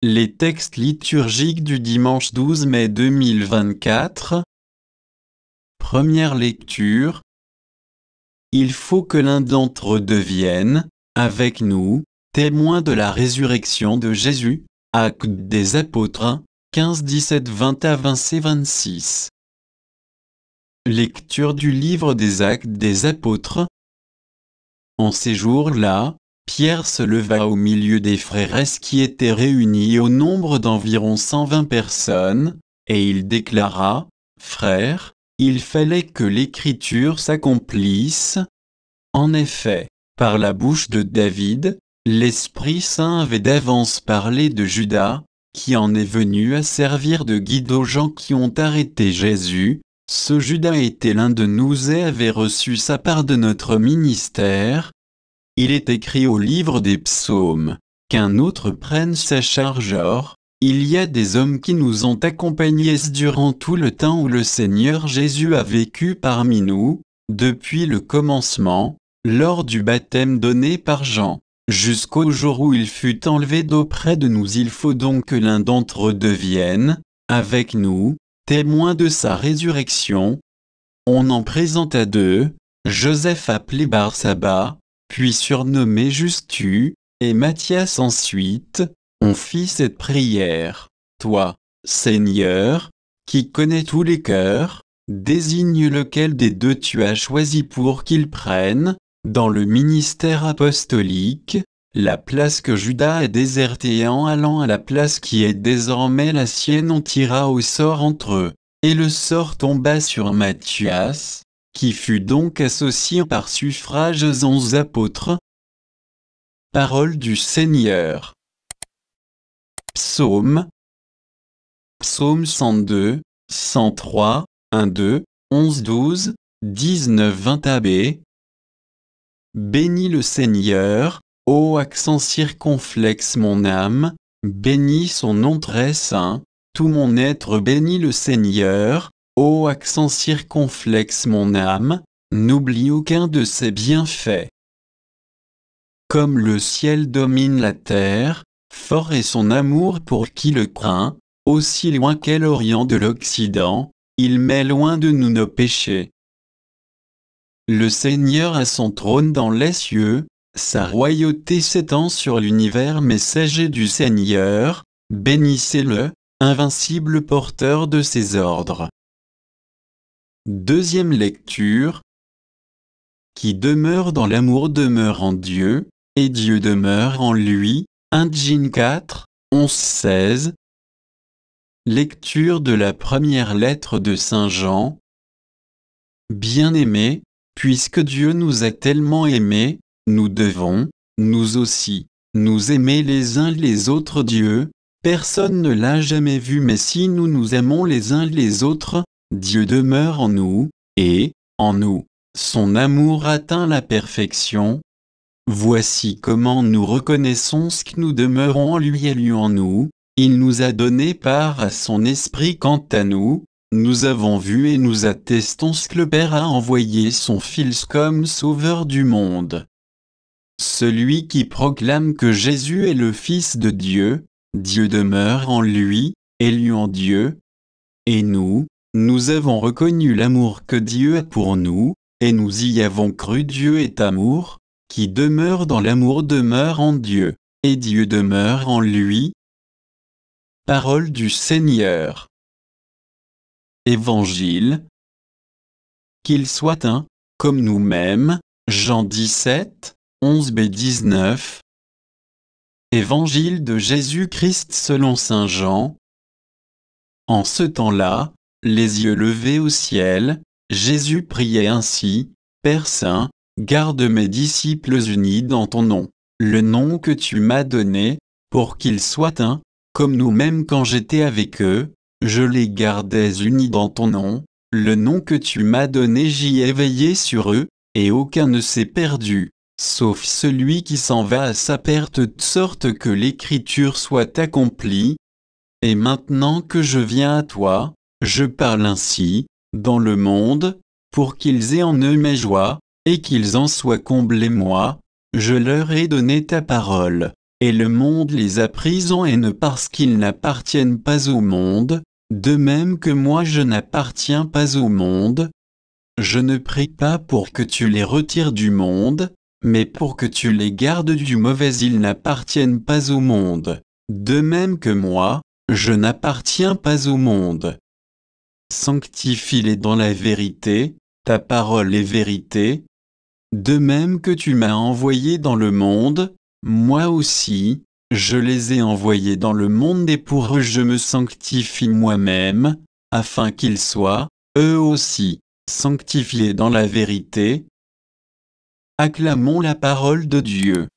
Les textes liturgiques du dimanche 12 mai 2024. Première lecture. Il faut que l'un d'entre eux devienne, avec nous, témoin de la résurrection de Jésus. Actes des Apôtres 1, 15, 17, 20 à 26. Lecture du livre des Actes des Apôtres. En ces jours-là, Pierre se leva au milieu des frères qui étaient réunis au nombre d'environ 120 personnes, et il déclara, « Frères, il fallait que l'Écriture s'accomplisse. En effet, par la bouche de David, l'Esprit Saint avait d'avance parlé de Judas, qui en est venu à servir de guide aux gens qui ont arrêté Jésus. Ce Judas était l'un de nous et avait reçu sa part de notre ministère. Il est écrit au livre des psaumes, qu'un autre prenne sa charge. Or, il y a des hommes qui nous ont accompagnés durant tout le temps où le Seigneur Jésus a vécu parmi nous, depuis le commencement, lors du baptême donné par Jean, jusqu'au jour où il fut enlevé d'auprès de nous. Il faut donc que l'un d'entre eux devienne, avec nous, témoin de sa résurrection. On en présenta deux, Joseph appelé Barsabas, puis surnommé Justus, et Matthias ensuite. On fit cette prière. Toi, Seigneur, qui connais tous les cœurs, désigne lequel des deux tu as choisi pour qu'il prenne, dans le ministère apostolique, la place que Judas a désertée, et en allant à la place qui est désormais la sienne on tira au sort entre eux, et le sort tomba sur Matthias, qui fut donc associé par suffrage aux 11 apôtres. Parole du Seigneur. Psaume. Psaume 102, 103, 1, 2, 11, 12, 19, 20 AB. Bénis le Seigneur, ô accent circonflexe mon âme, bénis son nom très saint, tout mon être bénit le Seigneur, ô accent circonflexe mon âme, n'oublie aucun de ses bienfaits. Comme le ciel domine la terre, fort est son amour pour qui le craint, aussi loin qu'est l'Orient de l'Occident, il met loin de nous nos péchés. Le Seigneur a son trône dans les cieux, sa royauté s'étend sur l'univers. Messager du Seigneur, bénissez-le, invincible porteur de ses ordres. Deuxième lecture. Qui demeure dans l'amour demeure en Dieu, et Dieu demeure en lui. 1 Jean 4, 11, 16. Lecture de la première lettre de Saint Jean. Bien-aimés, puisque Dieu nous a tellement aimés, nous devons, nous aussi, nous aimer les uns les autres. Dieu, personne ne l'a jamais vu, mais si nous nous aimons les uns les autres, Dieu demeure en nous, et, en nous, son amour atteint la perfection. Voici comment nous reconnaissons que nous demeurons en lui et lui en nous. Il nous a donné part à son esprit. Quant à nous, nous avons vu et nous attestons que le Père a envoyé son Fils comme sauveur du monde. Celui qui proclame que Jésus est le Fils de Dieu, Dieu demeure en lui, et lui en Dieu. Et nous avons reconnu l'amour que Dieu a pour nous, et nous y avons cru. Dieu est amour. Qui demeure dans l'amour demeure en Dieu, et Dieu demeure en lui. Parole du Seigneur. Évangile. Qu'il soit un, comme nous-mêmes. Jean 17, 11b-19. Évangile de Jésus-Christ selon saint Jean. En ce temps-là, les yeux levés au ciel, Jésus priait ainsi, « Père saint, garde mes disciples unis dans ton nom, le nom que tu m'as donné, pour qu'ils soient un, comme nous-mêmes quand j'étais avec eux, je les gardais unis dans ton nom, le nom que tu m'as donné. J'y ai veillé sur eux, et aucun ne s'est perdu, sauf celui qui s'en va à sa perte, de sorte que l'Écriture soit accomplie. Et maintenant que je viens à toi, je parle ainsi, dans le monde, pour qu'ils aient en eux mes joies, et qu'ils en soient comblés. Moi, je leur ai donné ta parole, et le monde les a pris en haine parce qu'ils n'appartiennent pas au monde, de même que moi je n'appartiens pas au monde. Je ne prie pas pour que tu les retires du monde, mais pour que tu les gardes du mauvais. Ils n'appartiennent pas au monde, de même que moi, je n'appartiens pas au monde. Sanctifie-les dans la vérité, ta parole est vérité. De même que tu m'as envoyé dans le monde, moi aussi, je les ai envoyés dans le monde et pour eux je me sanctifie moi-même, afin qu'ils soient, eux aussi, sanctifiés dans la vérité. Acclamons la parole de Dieu.